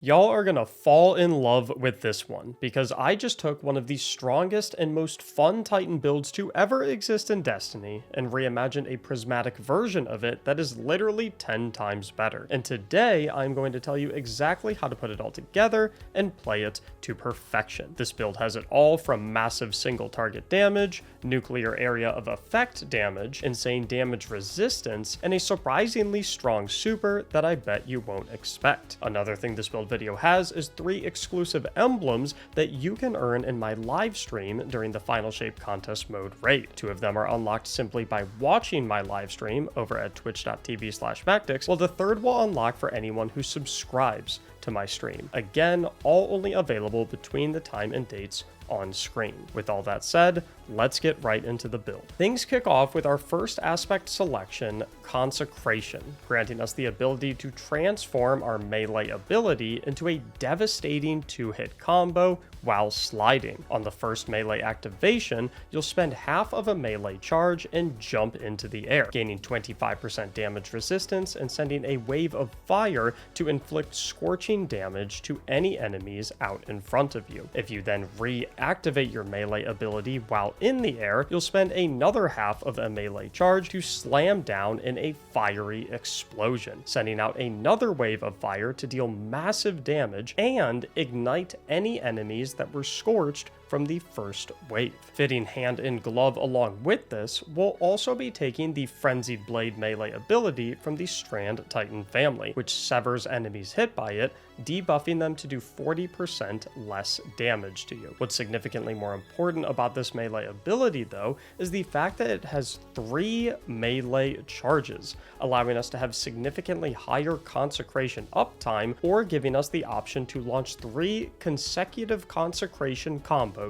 Y'all are gonna fall in love with this one, because I just took one of the strongest and most fun Titan builds to ever exist in Destiny and reimagined a prismatic version of it that is literally 10 times better. And today I'm going to tell you exactly how to put it all together and play it to perfection. This build has it all from massive single target damage, nuclear area of effect damage, insane damage resistance, and a surprisingly strong super that I bet you won't expect. Another thing this build video has is 3 exclusive emblems that you can earn in my live stream during the Final Shape Contest Mode raid. 2 of them are unlocked simply by watching my live stream over at twitch.tv/Mactics, while the third will unlock for anyone who subscribes to my stream. Again, all only available between the time and dates on screen. With all that said, let's get right into the build. Things kick off with our first aspect selection, Consecration, granting us the ability to transform our melee ability into a devastating 2-hit combo while sliding. On the first melee activation, you'll spend half of a melee charge and jump into the air, gaining 25% damage resistance and sending a wave of fire to inflict scorching damage to any enemies out in front of you. If you then reactivate your melee ability while in the air, you'll spend another half of a melee charge to slam down in a fiery explosion, sending out another wave of fire to deal massive damage and ignite any enemies that were scorched from the first wave. Fitting hand in glove along with this, we'll also be taking the Frenzied Blade melee ability from the Strand Titan family, which severs enemies hit by it, debuffing them to do 40% less damage to you. What's significantly more important about this melee ability though, is the fact that it has 3 melee charges, allowing us to have significantly higher Consecration uptime, or giving us the option to launch 3 consecutive Consecration combos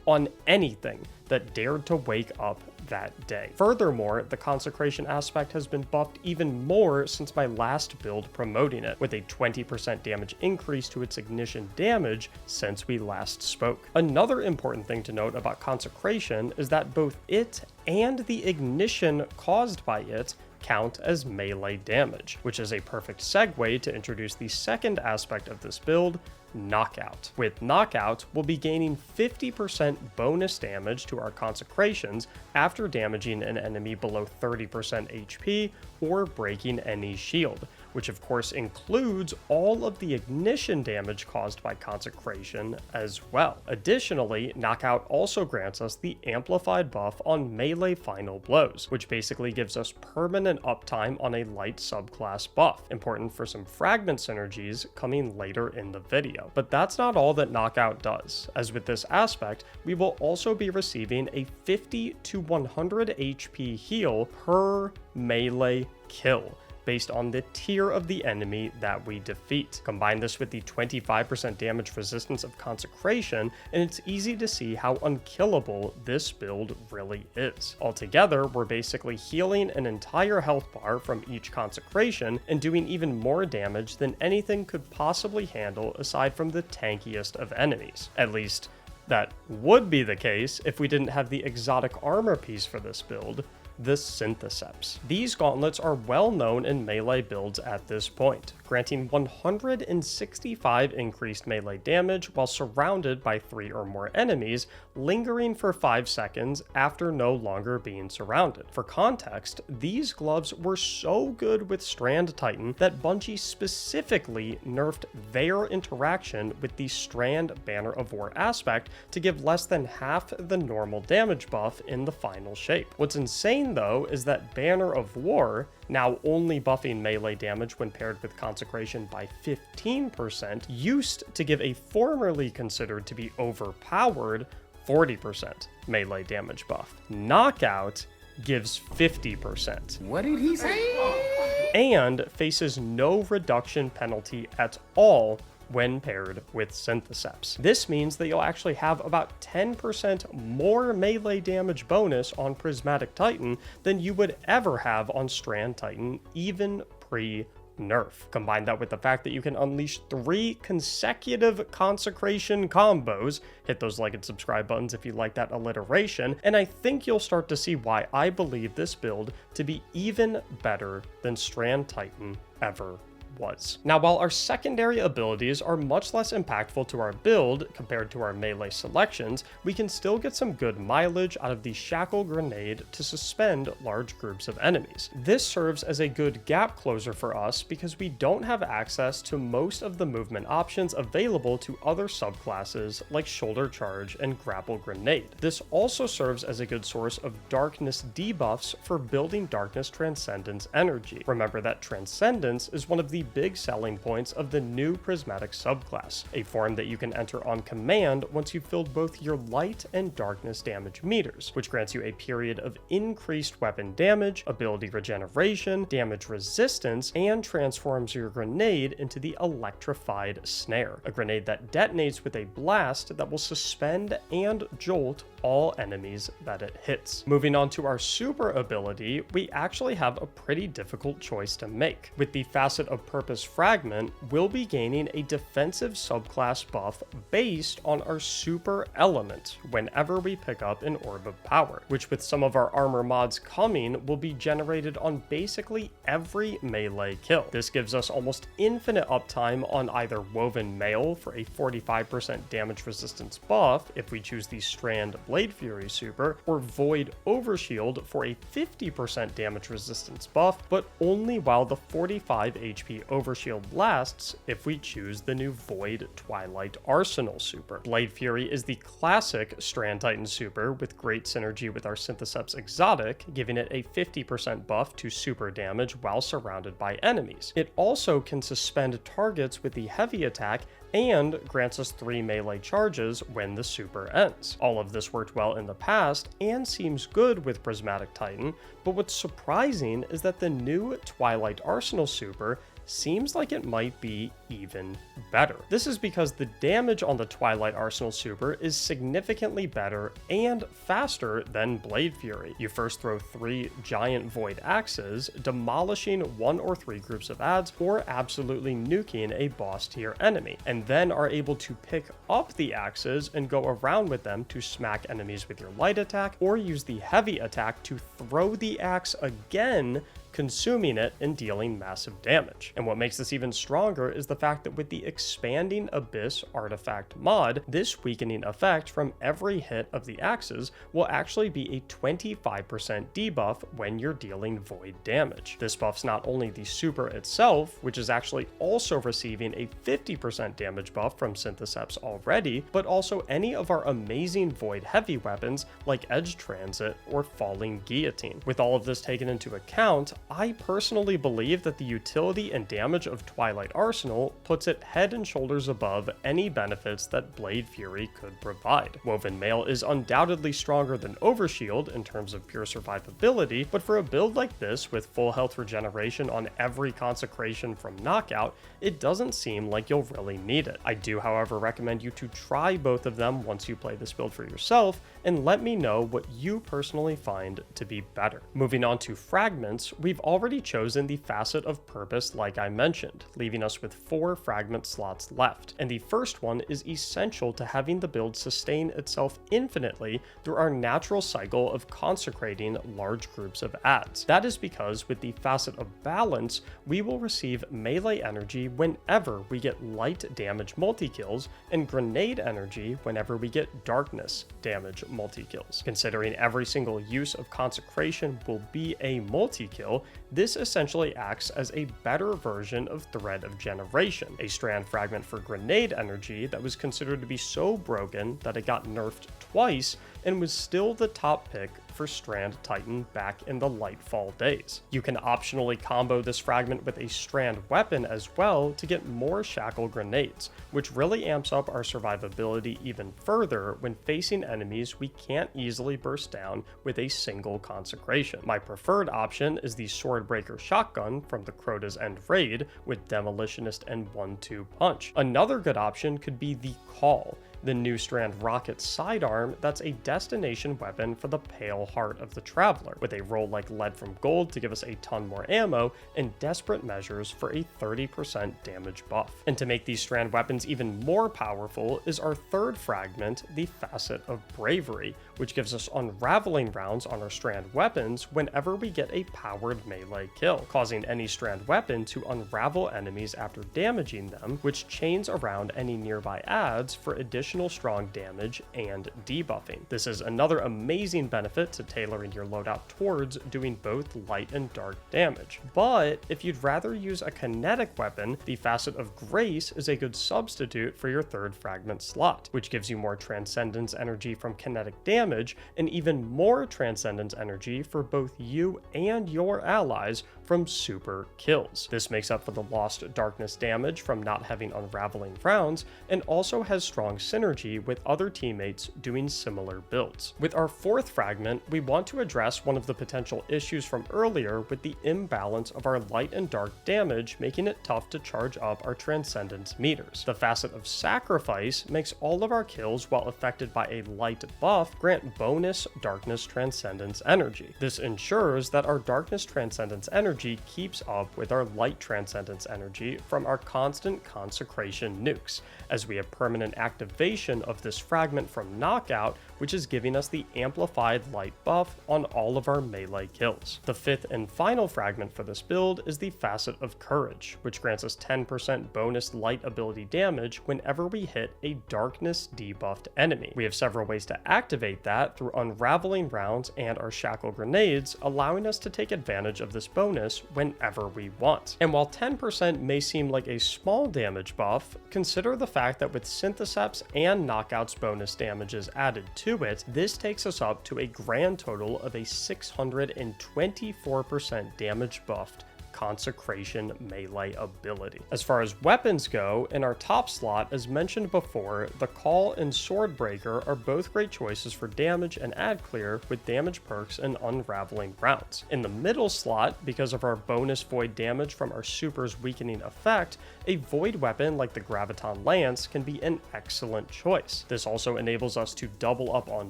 on anything that dared to wake up that day. Furthermore, the Consecration aspect has been buffed even more since my last build promoting it, with a 20% damage increase to its ignition damage since we last spoke. Another important thing to note about Consecration is that both it and the ignition caused by it count as melee damage, which is a perfect segue to introduce the second aspect of this build, Knockout. With Knockout, we'll be gaining 50% bonus damage to our Consecrations after damaging an enemy below 30% HP or breaking any shield, which of course includes all of the ignition damage caused by Consecration as well. Additionally, Knockout also grants us the amplified buff on melee final blows, which basically gives us permanent uptime on a light subclass buff, important for some Fragment synergies coming later in the video. But that's not all that Knockout does, as with this aspect, we will also be receiving a 50 to 100 HP heal per melee kill, based on the tier of the enemy that we defeat. Combine this with the 25% damage resistance of Consecration, and it's easy to see how unkillable this build really is. Altogether, we're basically healing an entire health bar from each Consecration and doing even more damage than anything could possibly handle aside from the tankiest of enemies. At least, that would be the case if we didn't have the exotic armor piece for this build, the Synthoceps. These gauntlets are well known in melee builds at this point, granting 165 increased melee damage while surrounded by 3 or more enemies, lingering for 5 seconds after no longer being surrounded. For context, these gloves were so good with Strand Titan that Bungie specifically nerfed their interaction with the Strand Banner of War aspect to give less than half the normal damage buff in the final shape. What's insane though is that Banner of War, now only buffing melee damage when paired with Consecration by 15%, used to give a formerly considered to be overpowered 40% melee damage buff. Knockout gives 50%. What did he say? And faces no reduction penalty at all when paired with Synthoceps. This means that you'll actually have about 10% more melee damage bonus on Prismatic Titan than you would ever have on Strand Titan, even pre-nerf. Combine that with the fact that you can unleash 3 consecutive Consecration combos, hit those like and subscribe buttons if you like that alliteration, and I think you'll start to see why I believe this build to be even better than Strand Titan ever was. Now, while our secondary abilities are much less impactful to our build compared to our melee selections, we can still get some good mileage out of the Shackle Grenade to suspend large groups of enemies. This serves as a good gap closer for us because we don't have access to most of the movement options available to other subclasses like Shoulder Charge and Grapple Grenade. This also serves as a good source of darkness debuffs for building darkness transcendence energy. Remember that transcendence is one of the big selling points of the new Prismatic subclass, a form that you can enter on command once you've filled both your light and darkness damage meters, which grants you a period of increased weapon damage, ability regeneration, damage resistance, and transforms your grenade into the Electrified Snare, a grenade that detonates with a blast that will suspend and jolt all enemies that it hits. Moving on to our super ability, we actually have a pretty difficult choice to make. With the Facet of Purpose Fragment, we'll be gaining a defensive subclass buff based on our super element whenever we pick up an Orb of Power, which with some of our armor mods coming will be generated on basically every melee kill. This gives us almost infinite uptime on either Woven Mail for a 45% damage resistance buff if we choose the Strand Blade Fury super, or Void Overshield for a 50% damage resistance buff, but only while the 45 HP Overshield lasts if we choose the new Void Twilight Arsenal super. Blade Fury is the classic Strand Titan super with great synergy with our Synthoceps exotic, giving it a 50% buff to super damage while surrounded by enemies. It also can suspend targets with the heavy attack and grants us 3 melee charges when the super ends. All of this worked well in the past and seems good with Prismatic Titan, but what's surprising is that the new Twilight Arsenal super seems like it might be even better. This is because the damage on the Twilight Arsenal super is significantly better and faster than Blade Fury. You first throw 3 giant void axes, demolishing 1 or 3 groups of adds or absolutely nuking a boss tier enemy, and then are able to pick up the axes and go around with them to smack enemies with your light attack, or use the heavy attack to throw the axe again, consuming it and dealing massive damage. And what makes this even stronger is the fact that with the Expanding Abyss artifact mod, this weakening effect from every hit of the axes will actually be a 25% debuff when you're dealing void damage. This buffs not only the super itself, which is actually also receiving a 50% damage buff from Synthoceps already, but also any of our amazing void heavy weapons like Edge Transit or Falling Guillotine. With all of this taken into account, I personally believe that the utility and damage of Twilight Arsenal puts it head and shoulders above any benefits that Blade Fury could provide. Woven Mail is undoubtedly stronger than Overshield in terms of pure survivability, but for a build like this with full health regeneration on every Consecration from Knockout, it doesn't seem like you'll really need it. I do, however, recommend you to try both of them once you play this build for yourself, and let me know what you personally find to be better. Moving on to Fragments, we've already chosen the Facet of Purpose like I mentioned, leaving us with 4 fragment slots left, and the first one is essential to having the build sustain itself infinitely through our natural cycle of consecrating large groups of adds. That is because with the Facet of Balance, we will receive melee energy whenever we get light damage multi-kills, and grenade energy whenever we get darkness damage multi-kills. Considering every single use of Consecration will be a multi-kill, this essentially acts as a better version of Thread of Generation, a strand fragment for grenade energy that was considered to be so broken that it got nerfed twice and was still the top pick for Strand Titan back in the Lightfall days. You can optionally combo this fragment with a strand weapon as well to get more shackle grenades, which really amps up our survivability even further when facing enemies we can't easily burst down with a single Consecration. My preferred option is the Swordbreaker shotgun from the Crota's End raid with Demolitionist and 1-2 punch. Another good option could be the Call, the new strand rocket sidearm that's a destination weapon for the Pale Heart of the Traveler, with a roll like lead from gold to give us a ton more ammo, and desperate measures for a 30% damage buff. And to make these strand weapons even more powerful is our third fragment, the Facet of Bravery, which gives us unraveling rounds on our strand weapons whenever we get a powered melee kill, causing any strand weapon to unravel enemies after damaging them, which chains around any nearby adds for additional strong damage and debuffing. This is another amazing benefit to tailoring your loadout towards doing both light and dark damage. But if you'd rather use a kinetic weapon, the Facet of Grace is a good substitute for your third fragment slot, which gives you more transcendence energy from kinetic damage and even more transcendence energy for both you and your allies from super kills. This makes up for the lost darkness damage from not having unraveling rounds, and also has strong synergy with other teammates doing similar builds. With our fourth fragment, we want to address one of the potential issues from earlier with the imbalance of our light and dark damage, making it tough to charge up our transcendence meters. The Facet of Sacrifice makes all of our kills, while affected by a light buff, grant bonus darkness transcendence energy. This ensures that our darkness transcendence energy keeps up with our light transcendence energy from our constant Consecration nukes, as we have permanent activation of this fragment from Knockout, which is giving us the amplified light buff on all of our melee kills. The fifth and final fragment for this build is the Facet of Courage, which grants us 10% bonus light ability damage whenever we hit a darkness debuffed enemy. We have several ways to activate that through unraveling rounds and our shackle grenades, allowing us to take advantage of this bonus whenever we want. And while 10% may seem like a small damage buff, consider the fact that with Synthoceps and Knockout's bonus damages added to it, this takes us up to a grand total of a 624% damage buffed Consecration melee ability. As far as weapons go, in our top slot, as mentioned before, the Call and Swordbreaker are both great choices for damage and ad clear with damage perks and unraveling rounds. In the middle slot, because of our bonus void damage from our super's weakening effect, a void weapon like the Graviton Lance can be an excellent choice. This also enables us to double up on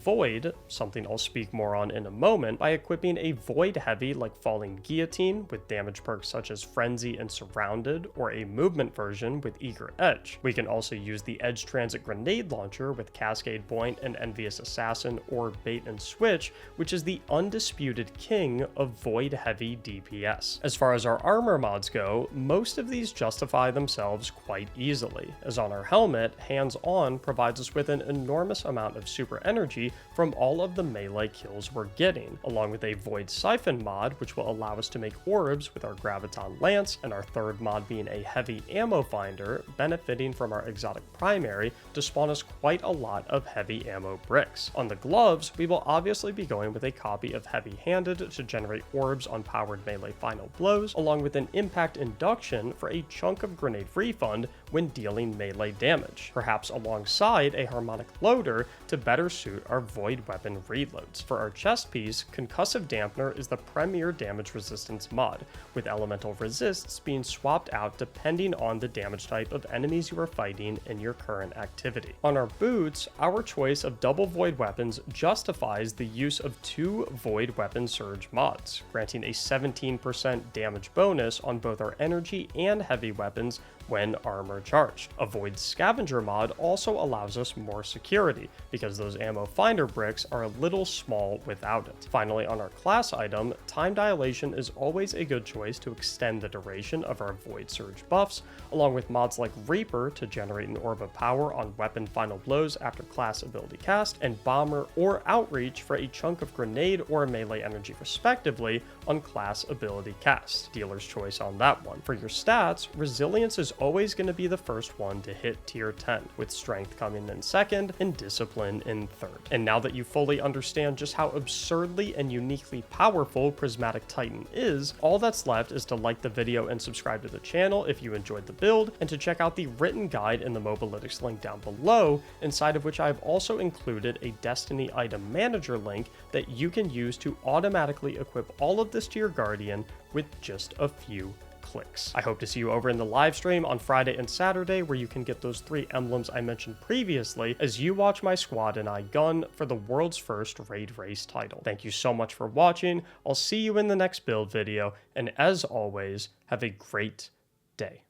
void, something I'll speak more on in a moment, by equipping a void heavy like Falling Guillotine with damage perks such as Frenzy and Surrounded, or a movement version with Eager Edge. We can also use the Edge Transit Grenade Launcher with Cascade Point and Envious Assassin, or Bait and Switch, which is the undisputed king of void heavy DPS. As far as our armor mods go, most of these justify themselves quite easily, as on our helmet, Hands On provides us with an enormous amount of super energy from all of the melee kills we're getting, along with a Void Siphon mod, which will allow us to make orbs with our Graviton Lance, and our third mod being a heavy ammo finder, benefiting from our exotic primary to spawn us quite a lot of heavy ammo bricks. On the gloves, we will obviously be going with a copy of Heavy Handed to generate orbs on powered melee final blows, along with an impact induction for a chunk of grenade refund when dealing melee damage, perhaps alongside a harmonic loader to better suit our void weapon reloads. For our chest piece, Concussive Dampener is the premier damage resistance mod, with elemental resists being swapped out depending on the damage type of enemies you are fighting in your current activity. On our boots, our choice of double void weapons justifies the use of two void weapon surge mods, granting a 17% damage bonus on both our energy and heavy weapons when armor charged. A Void Scavenger mod also allows us more security, because those ammo finder bricks are a little small without it. Finally, on our class item, Time Dilation is always a good choice to extend the duration of our Void Surge buffs, along with mods like Reaper to generate an Orb of Power on weapon final blows after class ability cast, and Bomber or Outreach for a chunk of grenade or melee energy respectively on class ability cast. Dealer's choice on that one. For your stats, Resilience is always going to be the first one to hit tier 10, with Strength coming in second and Discipline in third. And now that you fully understand just how absurdly and uniquely powerful Prismatic Titan is, all that's left is to like the video and subscribe to the channel if you enjoyed the build, and to check out the written guide in the Mobalytics link down below, inside of which I've also included a Destiny item manager link that you can use to automatically equip all of this to your Guardian with just a few clicks. I hope to see you over in the live stream on Friday and Saturday, where you can get those 3 emblems I mentioned previously as you watch my squad and I gun for the world's first raid race title. Thank you so much for watching. I'll see you in the next build video, and as always, have a great day.